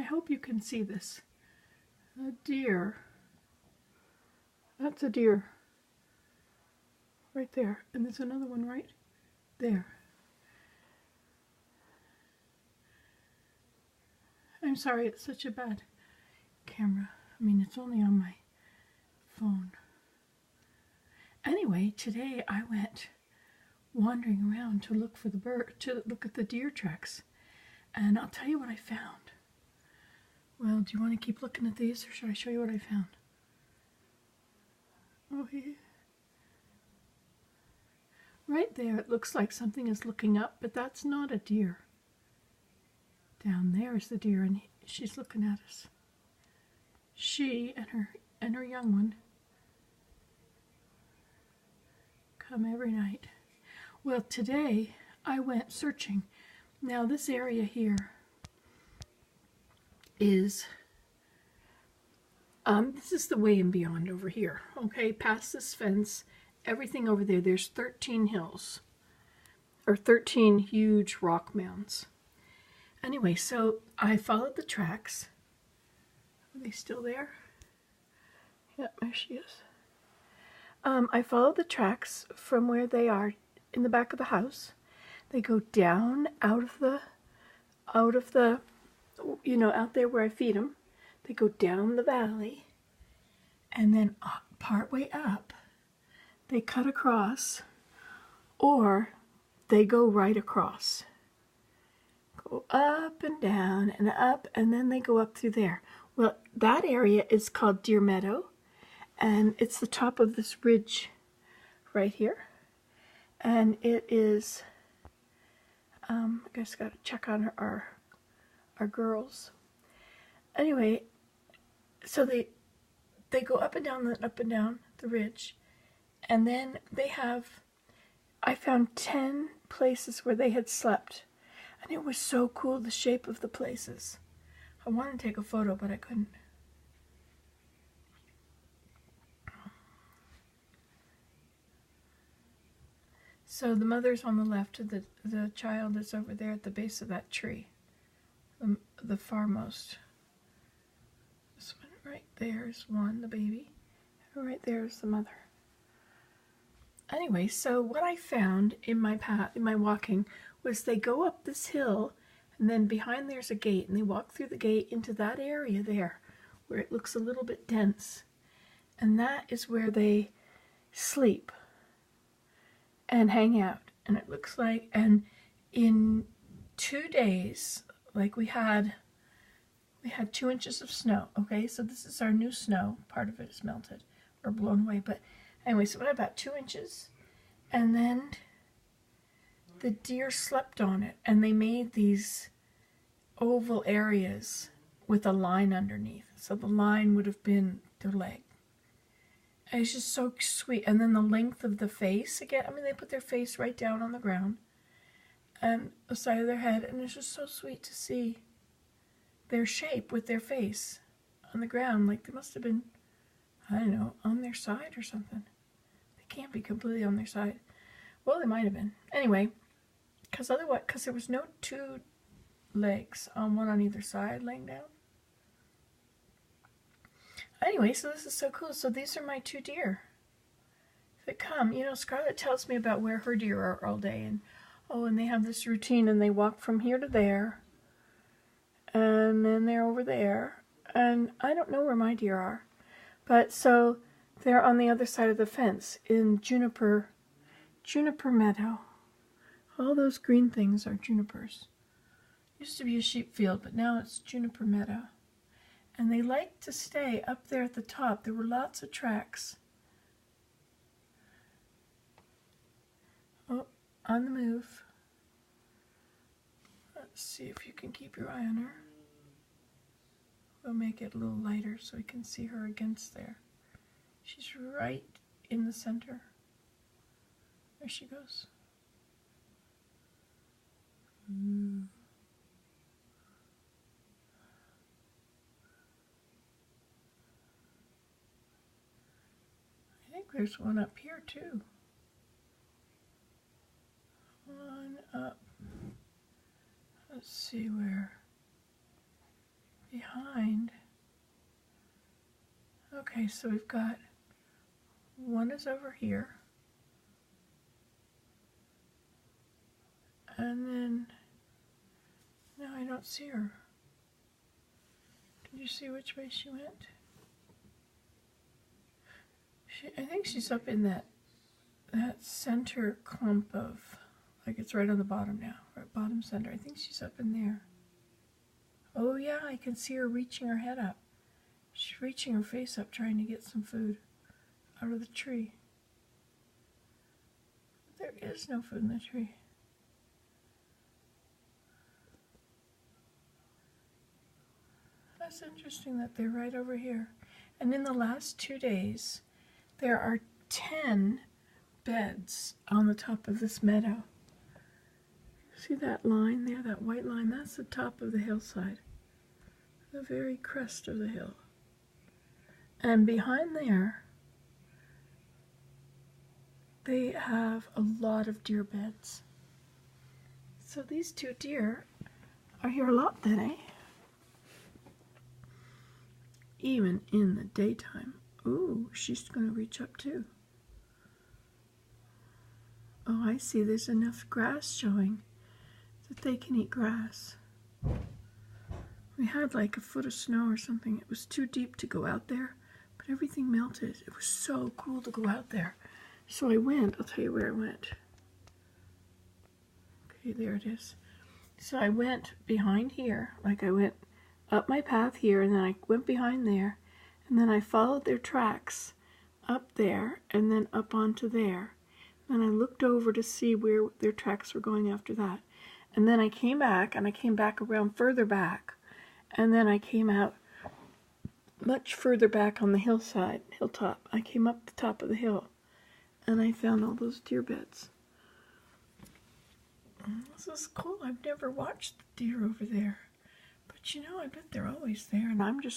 hope you can see this. A deer. That's a deer. Right there. And there's another one right there. I'm sorry, it's such a bad camera. I mean, it's only on my phone. Anyway, today I went wandering around to look for the to look at the deer tracks. And I'll tell you what I found. Well, do you want to keep looking at these, or should I show you what I found? Oh, yeah. Right there, it looks like something is looking up, but that's not a deer. Down there is the deer, and she's looking at us. She and her young one come every night. Well, today I went searching. Now this area here is, this is the way and beyond over here. Okay, past this fence, everything over there, there's 13 hills, or 13 huge rock mounds. Anyway, so I followed the tracks. Are they still there? Yeah, there she is. I followed the tracks from where they are in the back of the house. They go down out of the, you know, out there where I feed them. They go down the valley, and then part way up, they cut across, or they go right across. Go up and down and up, and then they go up through there. Well, that area is called Deer Meadow, and it's the top of this ridge right here. And it is, I guess got to check on our girls. Anyway, so they go up and down the ridge, and then they have, I found 10 places where they had slept, and it was so cool, the shape of the places. I wanted to take a photo, but I couldn't. So the mother's on the left, the child is over there at the base of that tree, the farmost. This one right there is one, the baby, and right there is the mother. Anyway, so what I found in my walking was they go up this hill, and then behind there's a gate, and they walk through the gate into that area there, where it looks a little bit dense, and that is where they sleep and hang out. And it looks like, and in 2 days, like we had 2 inches of snow. Okay, so this is our new snow. Part of it is melted or blown away, but anyway, so we had about 2 inches, and then the deer slept on it, and they made these oval areas with a line underneath. So the line would have been their leg. And it's just so sweet. And then the length of the face again. I mean, they put their face right down on the ground and the side of their head, and it's just so sweet to see their shape with their face on the ground. Like they must have been, I don't know, on their side or something. They can't be completely on their side. Well, they might have been. Anyway, because there was no 2 legs, one on either side laying down. Anyway, so this is so cool. So these are my 2 deer that come. You know, Scarlett tells me about where her deer are all day, and and they have this routine, and they walk from here to there, and then they're over there, and I don't know where my deer are, but so they're on the other side of the fence in juniper meadow. All those green things are junipers. Used to be a sheep field, but now it's juniper meadow. And they like to stay up there at the top. There were lots of tracks. Oh, on the move. Let's see if you can keep your eye on her. We'll make it a little lighter so we can see her against there. She's right in the center. There she goes. I think there's one up here too. One up. Let's see where. behind. Okay, so we've got one is over here. And then, no, I don't see her. Did you see which way she went? I think she's up in that center clump of, like it's right on the bottom now, right bottom center. I think she's up in there. Oh yeah, I can see her reaching her head up. She's reaching her face up trying to get some food out of the tree. There is no food in the tree. That's interesting that they're right over here. And in the last 2 days, there are 10 beds on the top of this meadow. See that line there, that white line? That's the top of the hillside, the very crest of the hill. And behind there, they have a lot of deer beds. So these 2 deer are here a lot then, eh? Even in the daytime. Ooh, she's going to reach up too. Oh, I see. There's enough grass showing that they can eat grass. We had like a foot of snow or something. It was too deep to go out there, but everything melted. It was so cool to go out there. So I went. I'll tell you where I went. Okay, there it is. So I went behind here, like I went up my path here, and then I went behind there, and then I followed their tracks up there, and then up onto there. Then I looked over to see where their tracks were going after that. And then I came back, and I came back around further back, and then I came out much further back on the hilltop. I came up the top of the hill, and I found all those deer beds. This is cool. I've never watched the deer over there. But you know, I bet they're always there, and I'm just